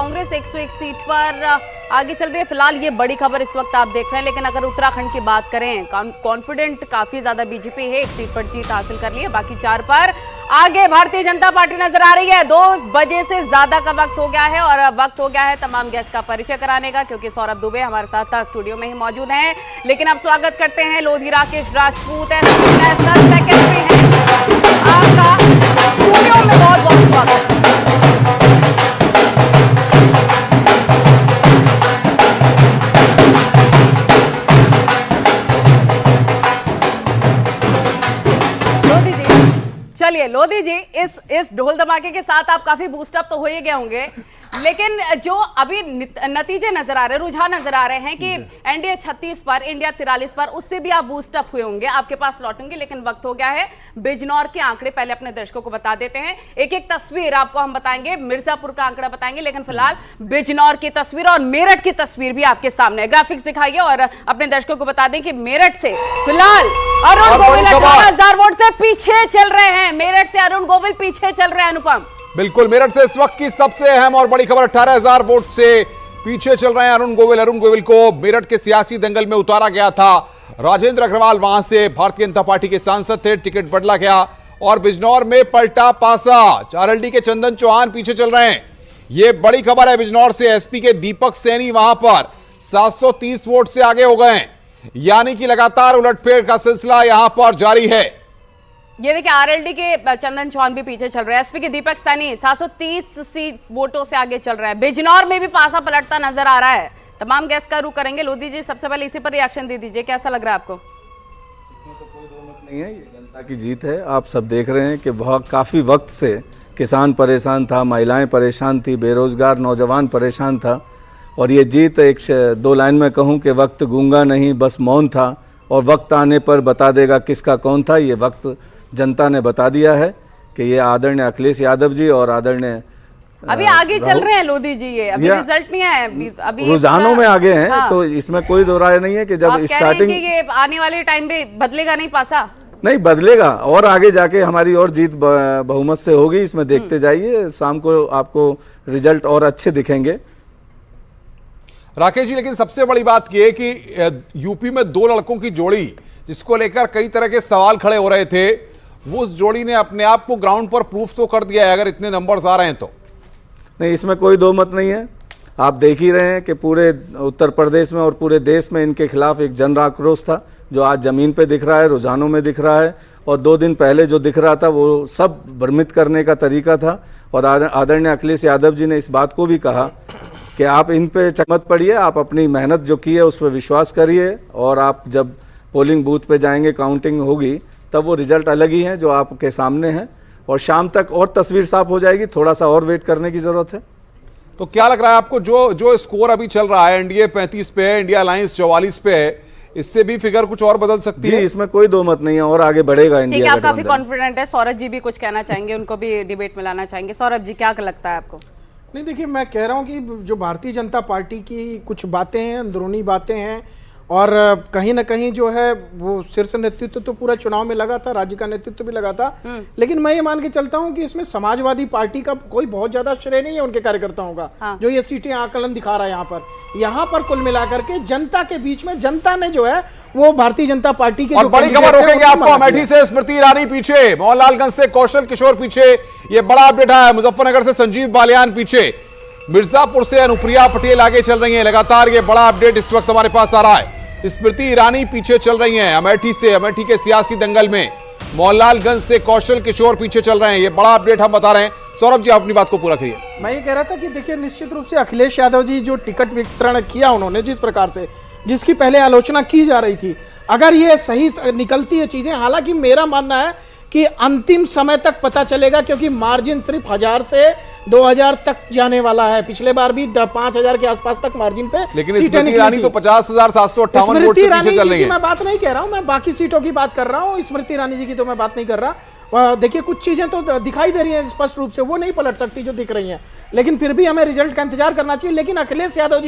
Congress 101 seat पर आगे चल रही है। फिलहाल ये बड़ी खबर इस वक्त आप देख रहे हैं, लेकिन अगर उत्तराखंड की बात करें, कॉन्फिडेंट काफी ज्यादा बीजेपी है, 1 सीट पर जीत हासिल कर ली है, बाकी 4 पर आगे भारतीय जनता पार्टी नजर आ रही है। 2 बजे से ज्यादा का वक्त हो गया है और वक्त हो गया है तमाम गेस्ट का परिचय कराने का, क्योंकि सौरभ दुबे हमारे साथ स्टूडियो में ही मौजूद हैं। लेकिन अब स्वागत करते हैं लोधी राकेश राजपूत है, नेशनल सेक्रेटरी हैं, आपका स्टूडियो में बहुत बहुत स्वागत है। चलिए लोधी जी, इस ढोल धमाके के साथ आप काफी बूस्टअप तो हो ही गए होंगे, लेकिन जो अभी नतीजे नजर आ रहे हैं, रुझान नजर आ रहे हैं कि एनडीए 36 पर, इंडिया 43 पर, उससे भी आप बूस्टअप हुए होंगे, आपके पास लौटेंगे। लेकिन वक्त हो गया है बिजनौर के आंकड़े पहले अपने दर्शकों को बता देते हैं। एक एक तस्वीर आपको हम बताएंगे, मिर्जापुर का आंकड़ा बताएंगे, लेकिन फिलहाल बिजनौर की तस्वीर और मेरठ की तस्वीर भी आपके सामने है। ग्राफिक्स दिखाइए और अपने दर्शकों को बता दें कि मेरठ से फिलहाल अरुण गोविल 18,000 वोट से पीछे चल रहे हैं। मेरठ से अरुण गोविल पीछे चल रहे हैं। अनुपम, बिल्कुल, मेरठ से इस वक्त की सबसे अहम और बड़ी खबर, 18,000 वोट से पीछे चल रहे हैं अरुण गोविल। अरुण गोविल को मेरठ के सियासी दंगल में उतारा गया था। राजेंद्र अग्रवाल वहां से भारतीय जनता पार्टी के सांसद थे, टिकट बदला गया और बिजनौर में पलटा पासा। आरएलडी के चंदन चौहान पीछे चल रहे हैं। यह बड़ी खबर है बिजनौर से। एसपी के दीपक सैनी वहां पर 730 वोट से आगे हो गए, यानी कि लगातार उलटफेर का सिलसिला यहां पर जारी है। ये देखिए, आरएलडी के चंदन चौहान भी पीछे चल रहे हैं, एसपी के दीपक सैनी 730 वोटों से आगे चल रहा है। बिजनौर में भी पासा पलटता नजर आ रहा है। तमाम गेस्ट का रुख करेंगे। लोधी जी, सबसे पहले इसी पर रिएक्शन दे दीजिए, कैसा लग रहा है आपको? इसमें तो कोई दो मत नहीं है, ये जनता की जीत है। आप सब देख रहे हैं कि बहुत काफ़ी वक्त से किसान परेशान था, महिलाएं परेशान थी, बेरोजगार नौजवान परेशान था, और ये जीत एक 2 लाइन में कहूँ कि वक्त गूंगा नहीं बस मौन था, और वक्त आने पर बता देगा किसका कौन था। ये वक्त जनता ने बता दिया है कि ये आदरणीय अखिलेश यादव जी और आदरणीय अभी आगे चल रहे हैं लोधी जी। ये अभी रिजल्ट नहीं आया, अभी रुझानों में आगे हैं। हाँ। तो इसमें कोई दो राय नहीं है कि जब स्टार्टिंग, ये आने वाले टाइम पे बदलेगा नहीं पासा, नहीं बदलेगा, और आगे जाके हमारी और जीत बहुमत से होगी। इसमें देखते जाइए, शाम को आपको रिजल्ट और अच्छे दिखेंगे। राकेश जी, लेकिन सबसे बड़ी बात यह है कि यूपी में 2 लड़कों की जोड़ी, जिसको लेकर कई तरह के सवाल खड़े हो रहे थे, वो उस जोड़ी ने अपने आप को ग्राउंड पर प्रूफ तो कर दिया है, अगर इतने नंबर्स आ रहे हैं तो। नहीं, इसमें कोई दो मत नहीं है। आप देख ही रहे हैं कि पूरे उत्तर प्रदेश में और पूरे देश में इनके खिलाफ एक जन आक्रोश था, जो आज जमीन पे दिख रहा है, रुझानों में दिख रहा है, और 2 दिन पहले जो दिख रहा था वो सब भ्रमित करने का तरीका था। और आदरणीय अखिलेश यादव जी ने इस बात को भी कहा कि आप इन पे मत पड़िए, आप अपनी मेहनत जो की है उस पर विश्वास करिए, और आप जब पोलिंग बूथ पे जाएंगे, काउंटिंग होगी, तब वो रिजल्ट अलग ही हैं जो आपके सामने हैं, और शाम तक और तस्वीर साफ हो जाएगी। थोड़ा सा और वेट करने की जरूरत है। तो क्या लग रहा है आपको, जो स्कोर अभी चल रहा है, एनडीए 35 पे है, इंडिया अलायंस 44 पे है, इससे भी फिगर कुछ और बदल सकती है? इसमें कोई दो मत नहीं है, और आगे बढ़ेगा इंडिया। ठीक है, आप काफी कॉन्फिडेंट है। सौरभ जी भी कुछ कहना चाहेंगे, उनको भी डिबेट में लाना चाहेंगे। सौरभ जी, क्या लगता है आपको? नहीं, देखिए, मैं कह रहा हूँ कि जो भारतीय जनता पार्टी की कुछ बातें हैं, अंदरूनी बातें हैं, और कहीं ना कहीं जो है वो शीर्ष नेतृत्व तो पूरा चुनाव में लगा था, राज्य का नेतृत्व भी लगा था, लेकिन मैं ये मान के चलता हूं कि इसमें समाजवादी पार्टी का कोई बहुत ज्यादा श्रेय नहीं है उनके कार्यकर्ताओं का। हाँ। जो ये सीटें आकलन दिखा रहा है यहाँ पर कुल मिलाकर के जनता के बीच में जनता ने जो है वो भारतीय जनता पार्टी के, और बड़ी खबर रोकेंगे आपको अमेठी से स्मृति ईरानी पीछे, मोहनलालगंज से कौशल किशोर पीछे, ये बड़ा अपडेट है। मुजफ्फरनगर से संजीव बालियान पीछे, मिर्जापुर से अनुप्रिया पटेल आगे चल रही है। लगातार ये बड़ा अपडेट इस वक्त हमारे पास आ रहा है। स्मृति ईरानी पीछे चल रही हैं अमेठी से, अमेठी के सियासी दंगल में। मोहनलालगंज से कौशल किशोर पीछे चल रहे हैं। ये बड़ा अपडेट हम बता रहे हैं। सौरभ जी, अपनी बात को पूरा करिए। मैं ये कह रहा था कि देखिए, निश्चित रूप से अखिलेश यादव जी जो टिकट वितरण किया उन्होंने, जिस प्रकार से जिसकी पहले आलोचना की जा रही थी, अगर ये सही निकलती है चीजें, हालांकि मेरा मानना है कि अंतिम समय तक पता चलेगा, क्योंकि मार्जिन सिर्फ 1000 से 2000 तक जाने वाला है। पिछले बार भी 5000 के आसपास तक मार्जिन पे, लेकिन स्मृति ईरानी तो 50,758 वोट से पीछे चल रही है। मैं बात नहीं कह रहा हूं, मैं बाकी सीटों की बात कर रहा हूं, स्मृति ईरानी जी की तो मैं बात नहीं कर रहा। देखिए, कुछ चीजें तो दिखाई दे रही हैं स्पष्ट रूप से, वो नहीं पलट सकती जो दिख रही हैं, लेकिन फिर भी हमें रिजल्ट का इंतजार करना चाहिए। लेकिन अखिलेश यादव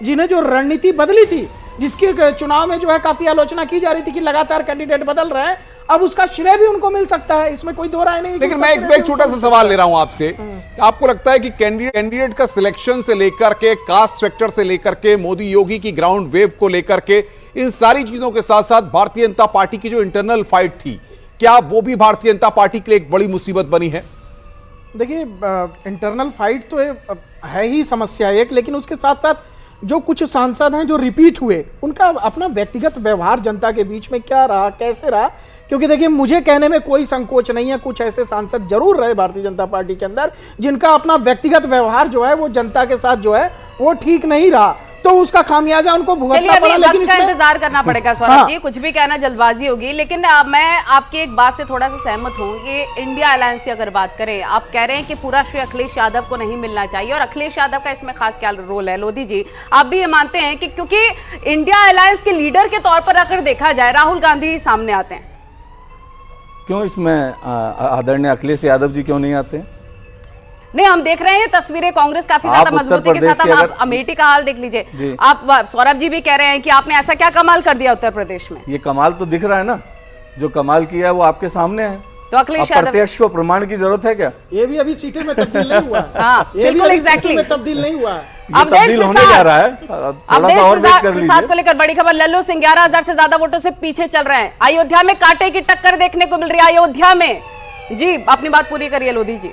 जी ने जो रणनीति बदली थी, जिसकी चुनाव में जो है काफी आलोचना की जा रही थी कि लगातार कैंडिडेट बदल रहे हैं, अब उसका श्रेय भी उनको मिल सकता है, इसमें कोई दो राय नहीं। लेकिन मैं एक छोटा सा सवाल ले रहा हूं आपसे, आपको लगता है कि कैंडिडेट का सिलेक्शन से लेकर के, कास्ट फैक्टर से लेकर के, मोदी योगी की ग्राउंड वेव को लेकर के, इन सारी चीजों के साथ साथ भारतीय जनता पार्टी की जो इंटरनल फाइट थी, क्या वो भी भारतीय जनता पार्टी के लिए एक बड़ी मुसीबत बनी है? देखिए, इंटरनल फाइट तो है ही समस्या एक, लेकिन उसके साथ साथ जो कुछ सांसद हैं जो रिपीट हुए, उनका अपना व्यक्तिगत व्यवहार जनता के बीच में क्या रहा, कैसे रहा, क्योंकि देखिए मुझे कहने में कोई संकोच नहीं है, कुछ ऐसे सांसद जरूर रहे भारतीय जनता पार्टी के अंदर जिनका अपना व्यक्तिगत व्यवहार जो है वो जनता के साथ जो है वो ठीक नहीं रहा, तो उसका खामियाजा उनको भुगतना पड़ा। लेकिन इसका इंतजार करना पड़ेगा सौरभ जी, कुछ भी कहना जल्दबाजी होगी। लेकिन मैं आपकी एक बात से थोड़ा सा सहमत हूँ, ये इंडिया अलायंस की अगर बात करें, आप कह रहे हैं कि पूरा श्रेय अखिलेश यादव को नहीं मिलना चाहिए, और अखिलेश यादव का इसमें खास क्या रोल है? लोधी जी, आप भी ये मानते हैं कि क्योंकि इंडिया अलायंस के लीडर के तौर पर अगर देखा जाए राहुल गांधी सामने आते हैं, क्यों इसमें आदरणीय अखिलेश यादव जी क्यों नहीं आते हैं? नहीं, हम देख रहे हैं तस्वीरें कांग्रेस काफी ज्यादा मजबूती के साथ, आप अमेठी का हाल देख लीजिए। आप सौरभ जी भी कह रहे हैं कि आपने ऐसा क्या कमाल कर दिया उत्तर प्रदेश में? ये कमाल तो दिख रहा है ना, जो कमाल किया है वो आपके सामने है। तो अखिलेश यादव, प्रत्यक्ष को प्रमाण की जरूरत है क्या? ये भी अभी सीटें में तब्दील नहीं हुआ है। हाँ, ये भी बिल्कुल अभी एग्जैक्टली सीटों में तब्दील नहीं हुआ है। तब्दील होने जा रहा है, थोड़ा सा और वेट कर प्रसाद को लेकर बड़ी खबर, लल्लू सिंह 11,000 से ज्यादा वोटों से पीछे चल रहे हैं। अयोध्या में कांटे की टक्कर देखने को मिल रही है। अयोध्या में जी, अपनी बात पूरी करिए लोधी जी।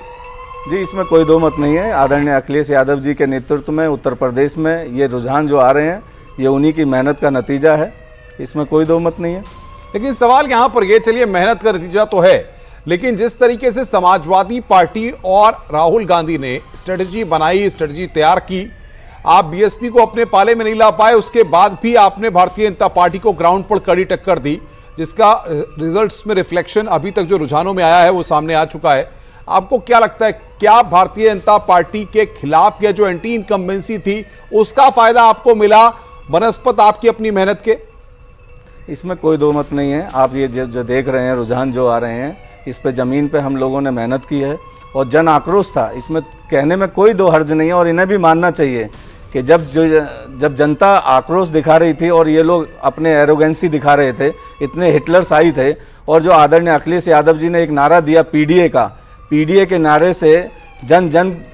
जी, इसमें कोई दो मत नहीं है। आदरणीय अखिलेश यादव जी के नेतृत्व में उत्तर प्रदेश में ये रुझान जो आ रहे हैं, ये उन्हीं की मेहनत का नतीजा है, इसमें कोई दो मत नहीं है। लेकिन सवाल यहां पर ये, चलिए मेहनत का नतीजा तो है, लेकिन जिस तरीके से समाजवादी पार्टी और राहुल गांधी ने स्ट्रेटजी बनाई, स्ट्रेटजी तैयार की, आप बीएसपी को अपने पाले में नहीं ला पाए, उसके बाद भी आपने भारतीय जनता पार्टी को ग्राउंड पर कड़ी टक्कर दी, जिसका रिजल्ट्स में रिफ्लेक्शन अभी तक जो रुझानों में आया है वो सामने आ चुका है। आपको क्या लगता है, क्या भारतीय जनता पार्टी के खिलाफ या जो एंटी इनकम्बेंसी थी उसका फायदा आपको मिला बनस्पत आपकी अपनी मेहनत के? इसमें कोई दो मत नहीं है। आप ये जो देख रहे हैं रुझान जो आ रहे हैं, इस पे ज़मीन पे हम लोगों ने मेहनत की है और जन आक्रोश था, इसमें कहने में कोई दो हर्ज नहीं है। और इन्हें भी मानना चाहिए कि जब जनता आक्रोश दिखा रही थी और ये लोग अपने एरोगेंसी दिखा रहे थे, इतने हिटलरशाही थे, और जो आदरणीय अखिलेश यादव जी ने एक नारा दिया पीडीए के नारे से जन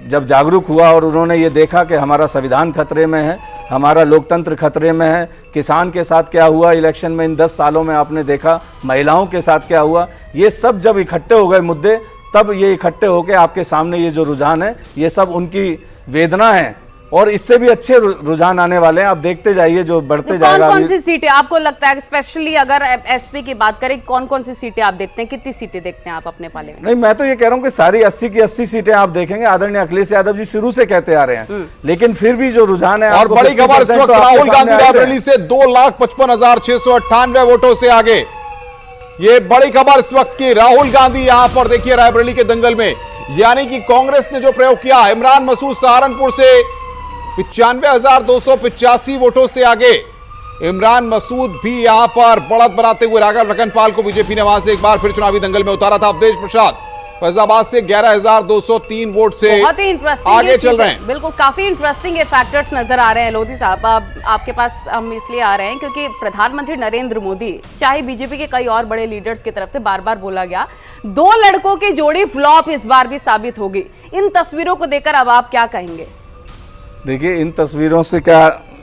जब जागरूक हुआ और उन्होंने ये देखा कि हमारा संविधान खतरे में है, हमारा लोकतंत्र खतरे में है, किसान के साथ क्या हुआ इलेक्शन में इन 10 सालों में आपने देखा, महिलाओं के साथ क्या हुआ, ये सब जब इकट्ठे हो गए मुद्दे, तब ये इकट्ठे होकर आपके सामने ये जो रुझान है, ये सब उनकी वेदना है, और इससे भी अच्छे रुझान आने वाले हैं। आप देखते जाइए जो बढ़ते जाएगा। कौन सी सीटें आपको लगता है, स्पेशली अगर एसपी की बात करें, कौन सी सीटें आप देखते हैं, कितनी सीटें देखते हैं आप अपने पाले में? नहीं, मैं तो ये कह रहा हूं कि सारी 80 की 80 सीटें आप देखेंगे। आदरणीय अखिलेश यादव जी शुरू से कहते आ रहे हैं, लेकिन फिर भी जो रुझान है, और बड़ी खबर इस वक्त राहुल गांधी रायबरेली से 2,55,698 वोटों से आगे। ये बड़ी खबर इस वक्त की, राहुल गांधी यहां पर देखिए रायबरेली के दंगल में, यानी कि कांग्रेस ने जो प्रयोग किया, इमरान मसूद सहारनपुर से 95,285 वोटों से आगे। इमरान मसूद भी यहां पर बढ़त बनाते हुए राघव लखनपाल को बीजेपी ने वहां से एक बार फिर चुनावी दंगल में उतारा था। अवधेश प्रसाद फैजाबाद से 11,203 वोट से बहुत ही इंटरेस्टिंग आगे चल रहे हैं। बिल्कुल, काफी इंटरेस्टिंग ये फैक्टर्स नजर आ रहे हैं लोधी साहब। आपके पास हम इसलिए आ रहे हैं क्योंकि प्रधानमंत्री नरेंद्र मोदी, चाहे बीजेपी के कई और बड़े लीडर्स की तरफ से बार बार बोला गया, 2 लड़कों की जोड़ी फ्लॉप इस बार भी साबित होगी। इन तस्वीरों को देखकर अब आप क्या कहेंगे? देखिए, इन तस्वीरों से क्या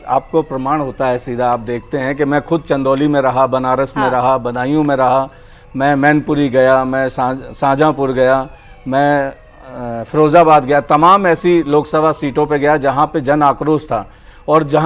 आपको प्रमाण होता है, सीधा आप देखते हैं कि मैं खुद चंदौली में रहा, बनारस में रहा, बदायूं में रहा, मैं मैनपुरी गया, मैं शाहजहांपुर गया, मैं फिरोजाबाद गया, तमाम ऐसी लोकसभा सीटों पे गया जहां पे जन आक्रोश था, और जहां